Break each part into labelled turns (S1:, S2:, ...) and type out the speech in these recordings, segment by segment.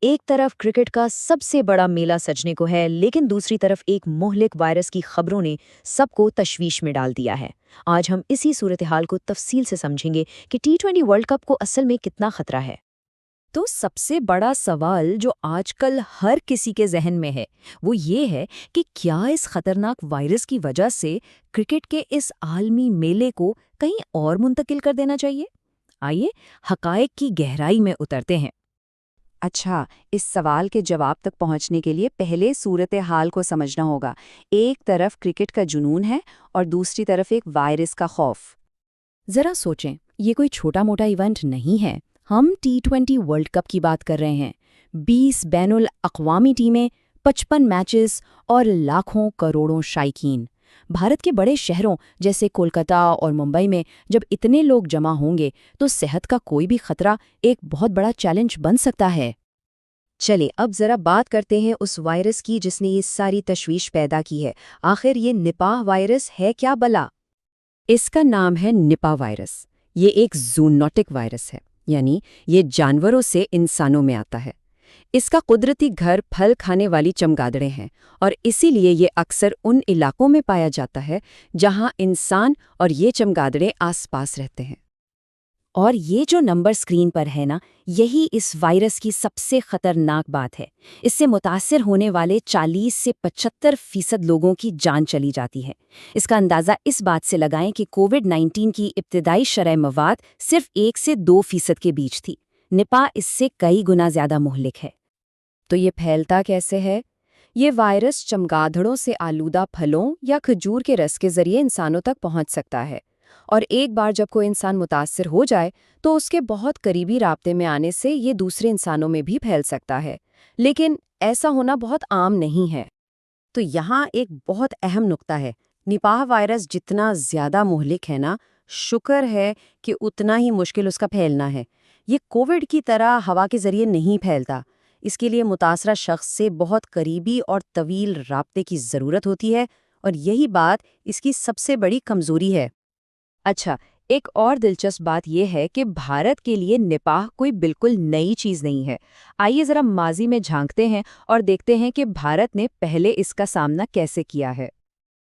S1: ایک طرف کرکٹ کا سب سے بڑا میلہ سجنے کو ہے، لیکن دوسری طرف ایک مہلک وائرس کی خبروں نے سب کو تشویش میں ڈال دیا ہے۔ آج ہم اسی صورتحال کو تفصیل سے سمجھیں گے کہ ٹی 20 ورلڈ کپ کو اصل میں کتنا خطرہ ہے۔ تو سب سے بڑا سوال جو آج کل ہر کسی کے ذہن میں ہے وہ یہ ہے کہ کیا اس خطرناک وائرس کی وجہ سے کرکٹ کے اس عالمی میلے کو کہیں اور منتقل کر دینا چاہیے؟ آئیے حقائق کی گہرائی میں اترتے ہیں۔
S2: اچھا، اس سوال کے جواب تک پہنچنے کے لیے پہلے صورتحال کو سمجھنا ہوگا۔ ایک طرف کرکٹ کا جنون ہے اور دوسری طرف ایک وائرس کا خوف۔
S1: ذرا سوچیں، یہ کوئی چھوٹا موٹا ایونٹ نہیں ہے۔ ہم T20 ورلڈ کپ کی بات کر رہے ہیں۔ 20 بین الاقوامی ٹیمیں، 55 میچز اور لاکھوں کروڑوں شائقین۔ بھارت کے بڑے شہروں جیسے کولکتہ اور ممبئی میں جب اتنے لوگ جمع ہوں گے تو صحت کا کوئی بھی خطرہ ایک بہت بڑا چیلنج بن سکتا ہے۔ چلے اب ذرا بات کرتے ہیں اس وائرس کی جس نے یہ ساری تشویش پیدا کی ہے۔ آخر یہ نپاہ وائرس ہے کیا بلا؟ اس کا نام ہے نپاہ وائرس۔ یہ ایک زونوٹک وائرس ہے، یعنی یہ جانوروں سے انسانوں میں آتا ہے۔ اس کا قدرتی گھر پھل کھانے والی چمگادڑیں ہیں، اور اسی لیے یہ اکثر ان علاقوں میں پایا جاتا ہے جہاں انسان اور یہ چمگادڑیں آس پاس رہتے ہیں۔ اور یہ جو نمبر سکرین پر ہے نا، یہی اس وائرس کی سب سے خطرناک بات ہے۔ اس سے متاثر ہونے والے 40 سے 75% لوگوں کی جان چلی جاتی ہے۔ اس کا اندازہ اس بات سے لگائیں کہ کووڈ-19 کی ابتدائی شرح مواد صرف 1 سے 2% کے بیچ تھی۔ نپاہ اس سے کئی گنا زیادہ مہلک ہے۔ تو یہ پھیلتا کیسے ہے؟ یہ وائرس چمگادڑوں سے آلودہ پھلوں یا کھجور کے رس کے ذریعے انسانوں تک پہنچ سکتا ہے، اور ایک بار جب کوئی انسان متاثر ہو جائے تو اس کے بہت قریبی رابطے میں آنے سے یہ دوسرے انسانوں میں بھی پھیل سکتا ہے، لیکن ایسا ہونا بہت عام نہیں ہے۔ تو یہاں ایک بہت اہم نقطہ ہے، نپاہ وائرس جتنا زیادہ مہلک ہے نا، شکر ہے کہ اتنا ہی مشکل اس کا پھیلنا ہے۔ یہ کووڈ کی طرح ہوا کے ذریعے نہیں پھیلتا۔ اس کے لیے متاثرہ شخص سے بہت قریبی اور طویل رابطے کی ضرورت ہوتی ہے، اور یہی بات اس کی سب سے بڑی کمزوری ہے۔ اچھا، ایک اور دلچسپ بات یہ ہے کہ بھارت کے لیے نپاہ کوئی بالکل نئی چیز نہیں ہے۔ آئیے ذرا ماضی میں جھانکتے ہیں اور دیکھتے ہیں کہ بھارت نے پہلے اس کا سامنا کیسے کیا ہے۔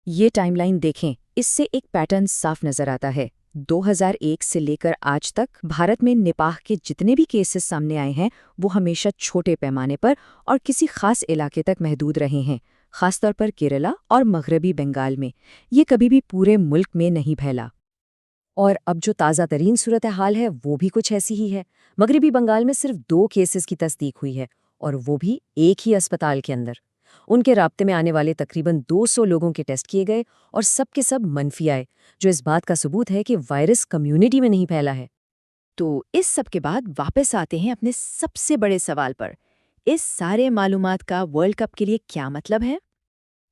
S1: یہ ٹائم لائن دیکھیں، اس سے ایک پیٹرن صاف نظر آتا ہے۔ 2001 سے لے کر آج تک بھارت میں نپاہ کے جتنے بھی کیسز سامنے آئے ہیں وہ ہمیشہ چھوٹے پیمانے پر اور کسی خاص علاقے تک محدود رہے ہیں، خاص طور پر کیرلا اور مغربی بنگال میں۔ یہ کبھی بھی پورے ملک میں نہیں پھیلا۔ اور اب جو تازہ ترین صورتحال ہے وہ بھی کچھ ایسی ہی ہے۔ مغربی بنگال میں صرف 2 کیسز کی تصدیق ہوئی ہے، اور وہ بھی ایک ہی اسپتال کے اندر۔ ان کے رابطے میں آنے والے تقریباً 200 لوگوں کے ٹیسٹ کیے گئے اور سب کے سب منفی آئے، جو اس بات کا ثبوت ہے کہ وائرس کمیونٹی میں نہیں پھیلا ہے۔ تو اس سب کے بعد واپس آتے ہیں اپنے سب سے بڑے سوال پر، اس سارے معلومات کا ورلڈ کپ کے لیے کیا مطلب ہے؟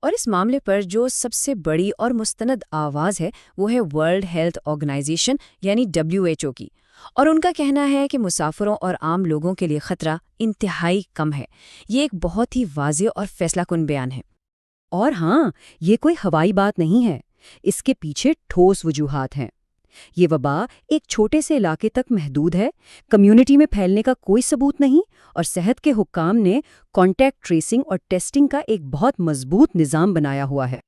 S1: اور اس معاملے پر جو سب سے بڑی اور مستند آواز ہے وہ ہے ورلڈ ہیلتھ آرگنائزیشن یعنی WHO کی، اور ان کا کہنا ہے کہ مسافروں اور عام لوگوں کے لیے خطرہ انتہائی کم ہے۔ یہ ایک بہت ہی واضح اور فیصلہ کن بیان ہے۔ اور ہاں، یہ کوئی ہوائی بات نہیں ہے، اس کے پیچھے ٹھوس وجوہات ہیں۔ یہ وبا ایک چھوٹے سے علاقے تک محدود ہے، کمیونٹی میں پھیلنے کا کوئی ثبوت نہیں، اور صحت کے حکام نے کانٹیکٹ ٹریسنگ اور ٹیسٹنگ کا ایک بہت مضبوط نظام بنایا ہوا ہے۔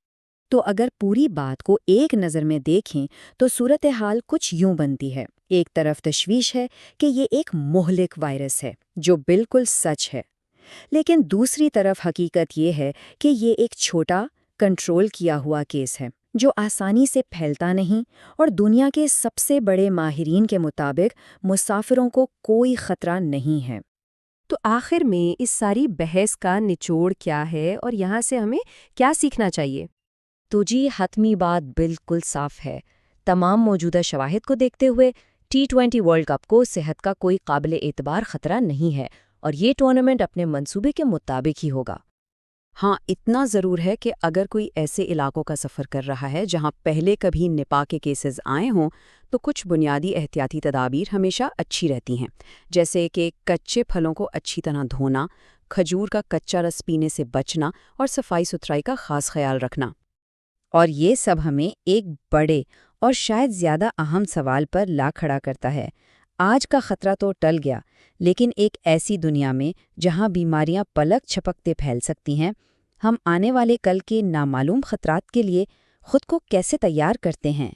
S1: تو اگر پوری بات کو ایک نظر میں دیکھیں تو صورتحال کچھ یوں بنتی ہے۔ ایک طرف تشویش ہے کہ یہ ایک مہلک وائرس ہے، جو بالکل سچ ہے، لیکن دوسری طرف حقیقت یہ ہے کہ یہ ایک چھوٹا، کنٹرول کیا ہوا کیس ہے جو آسانی سے پھیلتا نہیں، اور دنیا کے سب سے بڑے ماہرین کے مطابق مسافروں کو کوئی خطرہ نہیں ہے۔ تو آخر میں اس ساری بحث کا نچوڑ کیا ہے اور یہاں سے ہمیں کیا سیکھنا چاہیے؟ تو جی، حتمی بات بالکل صاف ہے۔ تمام موجودہ شواہد کو دیکھتے ہوئے T20 ورلڈ کپ کو صحت کا کوئی قابل اعتبار خطرہ نہیں ہے، اور یہ ٹورنامنٹ اپنے منصوبے کے مطابق ہی ہوگا۔ ہاں، اتنا ضرور ہے کہ اگر کوئی ایسے علاقوں کا سفر کر رہا ہے جہاں پہلے کبھی نپاہ کے کیسز آئے ہوں تو کچھ بنیادی احتیاطی تدابیر ہمیشہ اچھی رہتی ہیں، جیسے کہ کچے پھلوں کو اچھی طرح دھونا، کھجور کا کچا رس پینے سے بچنا اور صفائی ستھرائی کا خاص خیال رکھنا۔ اور یہ سب ہمیں ایک بڑے اور شاید زیادہ اہم سوال پر لا کھڑا کرتا ہے،
S2: آج کا خطرہ تو ٹل گیا، لیکن ایک ایسی دنیا میں جہاں بیماریاں پلک چھپکتے پھیل سکتی ہیں، ہم آنے والے کل کے نامعلوم خطرات کے لیے خود کو کیسے تیار کرتے ہیں؟